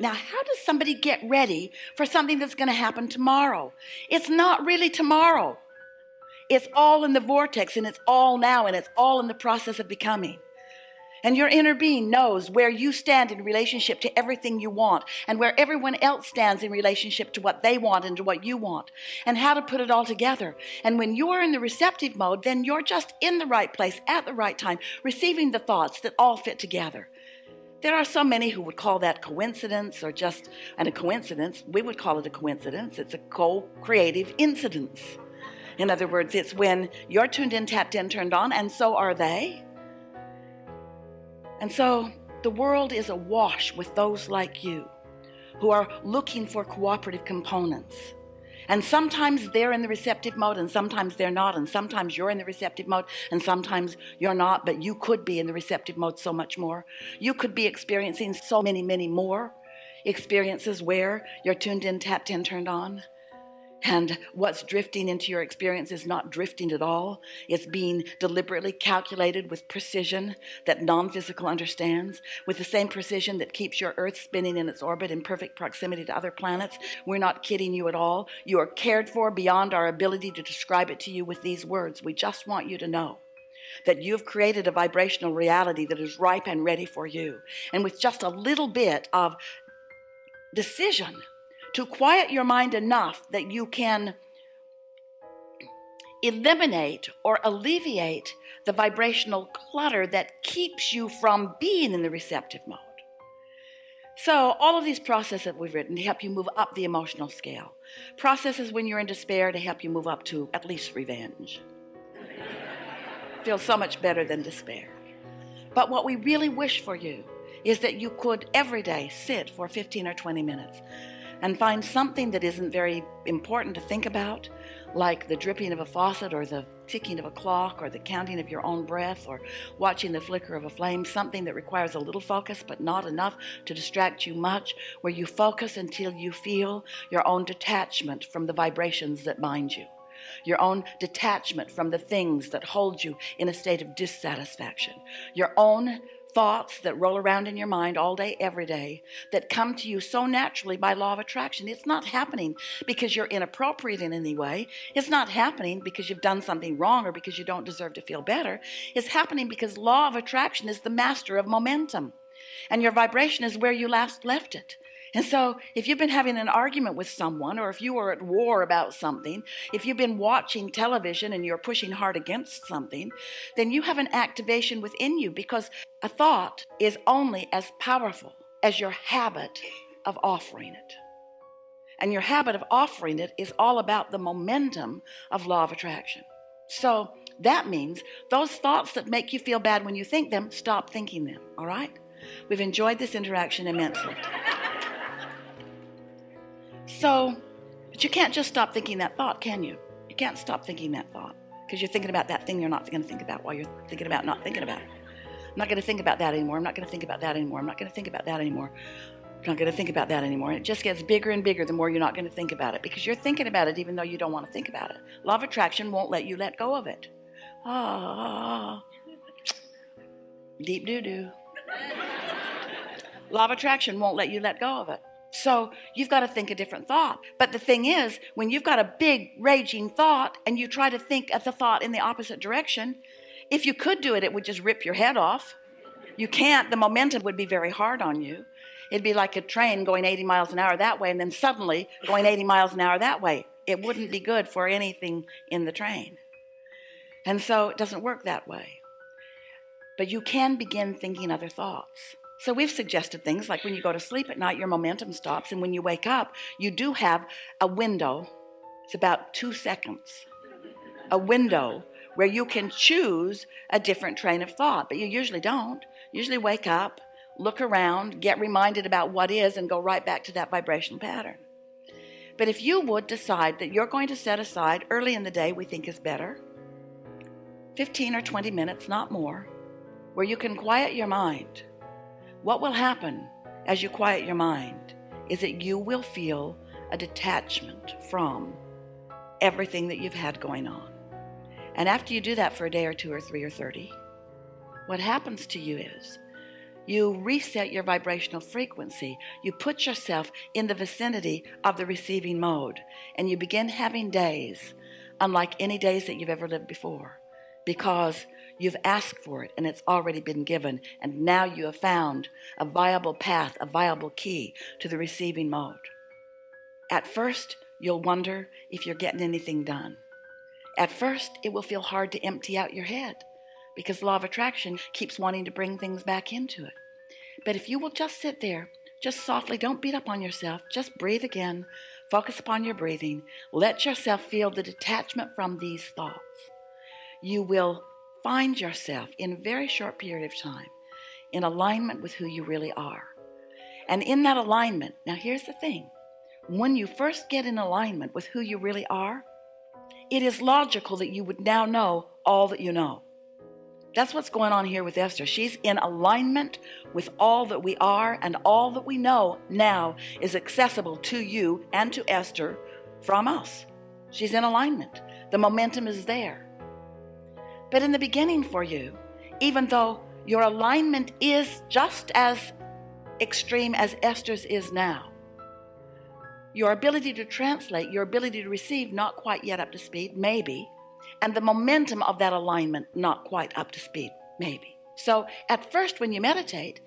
Now, how does somebody get ready for something that's going to happen tomorrow? It's not really tomorrow. It's all in the vortex, and it's all now, and it's all in the process of becoming. And your inner being knows where you stand in relationship to everything you want, and where everyone else stands in relationship to what they want and to what you want, and how to put it all together. And when you are in the receptive mode, then you're just in the right place at the right time, receiving the thoughts that all fit together. There are so many who would call that coincidence or just a coincidence. We would call it a coincidence. It's a co-creative incidence. In other words, it's when you're tuned in, tapped in, turned on, and so are they. And so the world is awash with those like you who are looking for cooperative components. And sometimes they're in the receptive mode, and sometimes they're not, and sometimes you're in the receptive mode, and sometimes you're not, but you could be in the receptive mode so much more. You could be experiencing so many, many more experiences where you're tuned in, tapped in, turned on. And what's drifting into your experience is not drifting at all. It's being deliberately calculated with precision that non-physical understands, with the same precision that keeps your Earth spinning in its orbit in perfect proximity to other planets. We're not kidding you at all. You are cared for beyond our ability to describe it to you with these words. We just want you to know that you've created a vibrational reality that is ripe and ready for you. And with just a little bit of decision to quiet your mind enough that you can eliminate or alleviate the vibrational clutter that keeps you from being in the receptive mode. So all of these processes that we've written to help you move up the emotional scale. Processes when you're in despair to help you move up to at least revenge. Feels so much better than despair. But what we really wish for you is that you could every day sit for 15 or 20 minutes and find something that isn't very important to think about, like the dripping of a faucet or the ticking of a clock or the counting of your own breath or watching the flicker of a flame, something that requires a little focus but not enough to distract you much, where you focus until you feel your own detachment from the vibrations that bind you, your own detachment from the things that hold you in a state of dissatisfaction, your own thoughts that roll around in your mind all day, every day, that come to you so naturally by law of attraction. It's not happening because you're inappropriate in any way. It's not happening because you've done something wrong or because you don't deserve to feel better. It's happening because law of attraction is the master of momentum, and your vibration is where you last left it. And so if you've been having an argument with someone, or if you are at war about something, if you've been watching television and you're pushing hard against something, then you have an activation within you, because a thought is only as powerful as your habit of offering it. And your habit of offering it is all about the momentum of law of attraction. So that means those thoughts that make you feel bad when you think them, stop thinking them, all right? We've enjoyed this interaction immensely. So, but you can't just stop thinking that thought, can you? You can't stop thinking that thought because you're thinking about that thing you're not going to think about while you're thinking about not thinking about it. I'm not going to think about that anymore. I'm not going to think about that anymore. I'm not going to think about that anymore. I'm not going to think about that anymore. And it just gets bigger and bigger the more you're not going to think about it, because you're thinking about it even though you don't want to think about it. Law of attraction won't let you let go of it. Deep doo-doo. Law of attraction won't let you let go of it. So you've got to think a different thought. But the thing is, when you've got a big raging thought and you try to think of the thought in the opposite direction, if you could do it, it would just rip your head off. You can't. The momentum would be very hard on you. It'd be like a train going 80 miles an hour that way and then suddenly going 80 miles an hour that way. It wouldn't be good for anything in the train. And so it doesn't work that way. But you can begin thinking other thoughts. So we've suggested things like when you go to sleep at night, your momentum stops. And when you wake up, you do have a window. It's about 2 seconds. A window where you can choose a different train of thought. But you usually don't. Usually wake up, look around, get reminded about what is, and go right back to that vibration pattern. But if you would decide that you're going to set aside early in the day, we think is better, 15 or 20 minutes, not more, where you can quiet your mind. What will happen as you quiet your mind is that you will feel a detachment from everything that you've had going on. And after you do that for a day or 2 or 3 or 30, what happens to you is You reset your vibrational frequency. You put yourself in the vicinity of the receiving mode, and you begin having days unlike any days that you've ever lived before, because you've asked for it and it's already been given, and now you have found a viable path, a viable key to the receiving mode. At first, you'll wonder if you're getting anything done. At first, it will feel hard to empty out your head, because law of attraction keeps wanting to bring things back into it. But if you will just sit there, just softly, don't beat up on yourself, just breathe again, focus upon your breathing, let yourself feel the detachment from these thoughts. You will find yourself in a very short period of time in alignment with who you really are. And in that alignment, now here's the thing, when you first get in alignment with who you really are, it is logical that you would now know all that you know. That's what's going on here with Esther. She's in alignment with all that we are, and all that we know now is accessible to you and to Esther from us. She's in alignment. The momentum is there. But in the beginning for you, even though your alignment is just as extreme as Esther's is now, your ability to translate, your ability to receive, not quite yet up to speed, maybe, and the momentum of that alignment not quite up to speed, maybe. So at first when you meditate,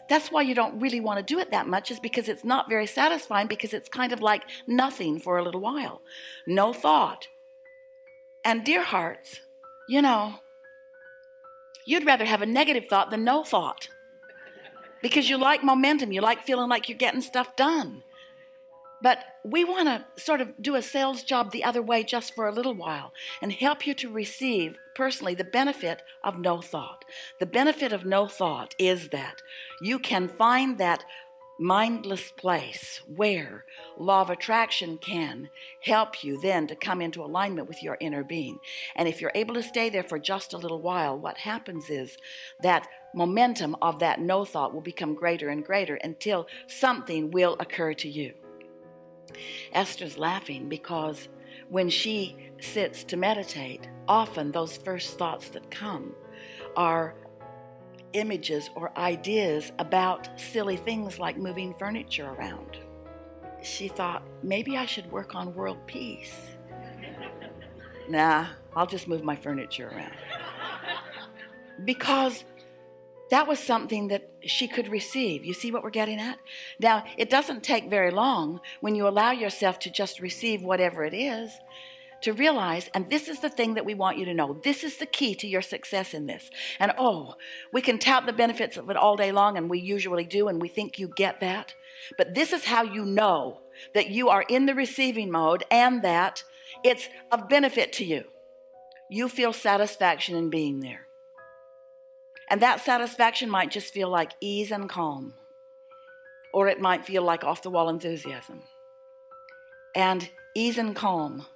that's why you don't really want to do it that much, is because it's not very satisfying, because it's kind of like nothing for a little while. No thought. And dear hearts, you know, you'd rather have a negative thought than no thought, because you like momentum. You like feeling like you're getting stuff done. But we want to sort of do a sales job the other way just for a little while and help you to receive personally the benefit of no thought. The benefit of no thought is that you can find that mindless place where law of attraction can help you then to come into alignment with your inner being. And if you're able to stay there for just a little while, what happens is that momentum of that no thought will become greater and greater until something will occur to you. Esther's laughing because when she sits to meditate, often those first thoughts that come are images or ideas about silly things like moving furniture around. She thought, maybe I should work on world peace. Nah, I'll just move my furniture around. Because that was something that she could receive. You see what we're getting at? Now, it doesn't take very long when you allow yourself to just receive whatever it is to realize, and this is the thing that we want you to know, this is the key to your success in this. And we can tout the benefits of it all day long, and we usually do, and we think you get that. But this is how you know that you are in the receiving mode and that it's of benefit to you. You feel satisfaction in being there. And that satisfaction might just feel like ease and calm, or it might feel like off-the-wall enthusiasm. And ease and calm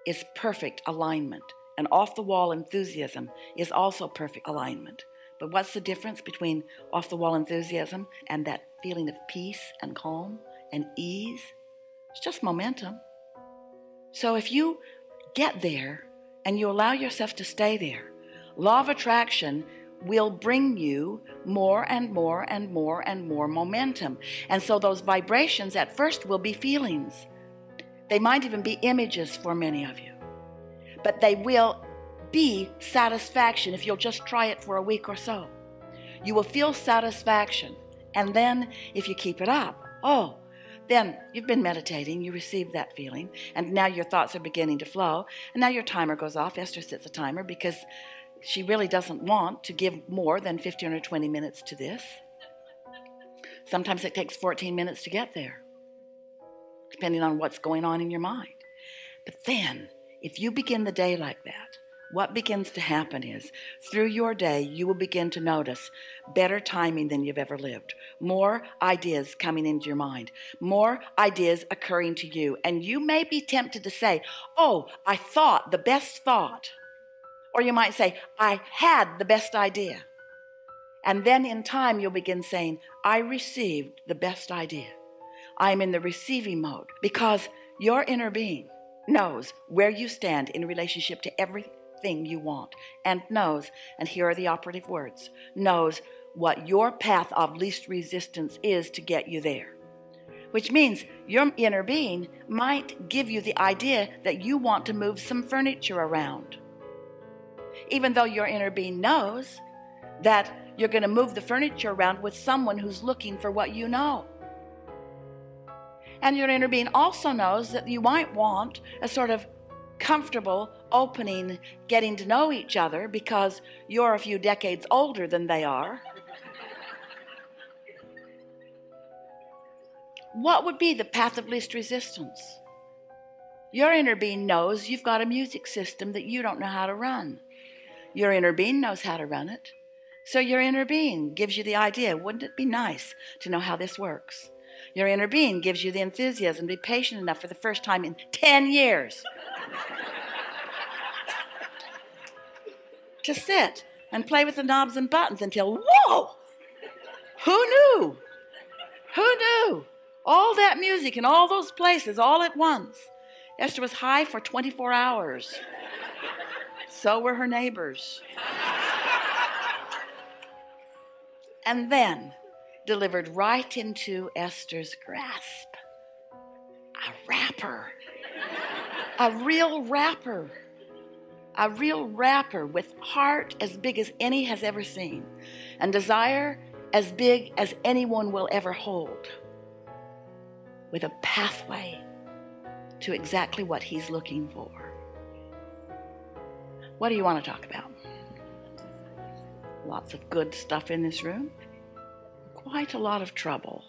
is perfect alignment, and off-the-wall enthusiasm is also perfect alignment. But what's the difference between off-the-wall enthusiasm and that feeling of peace and calm and ease? It's just momentum. So if you get there and you allow yourself to stay there, law of attraction will bring you more and more and more and more momentum. And so those vibrations at first will be feelings. They might even be images for many of you. But they will be satisfaction if you'll just try it for a week or so. You will feel satisfaction. And then if you keep it up, then you've been meditating, you received that feeling, and now your thoughts are beginning to flow, and now your timer goes off. Esther sets a timer because she really doesn't want to give more than 15 or 20 minutes to this. Sometimes it takes 14 minutes to get there, depending on what's going on in your mind. But then, if you begin the day like that, what begins to happen is, through your day, you will begin to notice better timing than you've ever lived. More ideas coming into your mind. More ideas occurring to you. And you may be tempted to say, I thought the best thought. Or you might say, I had the best idea. And then in time, you'll begin saying, I received the best idea. I'm in the receiving mode, because your inner being knows where you stand in relationship to everything you want, and knows, and here are the operative words, knows what your path of least resistance is to get you there. Which means your inner being might give you the idea that you want to move some furniture around, even though your inner being knows that you're going to move the furniture around with someone who's looking for what you know. And your inner being also knows that you might want a sort of comfortable opening, getting to know each other because you're a few decades older than they are. What would be the path of least resistance? Your inner being knows you've got a music system that you don't know how to run. Your inner being knows how to run it. So your inner being gives you the idea, wouldn't it be nice to know how this works? Your inner being gives you the enthusiasm to be patient enough for the first time in 10 years to sit and play with the knobs and buttons until, whoa, who knew? Who knew? All that music in all those places all at once. Esther was high for 24 hours. So were her neighbors. And then delivered right into Esther's grasp. A rapper. A real rapper. A real rapper with heart as big as any has ever seen, and desire as big as anyone will ever hold, with a pathway to exactly what he's looking for. What do you want to talk about? Lots of good stuff in this room. Quite a lot of trouble.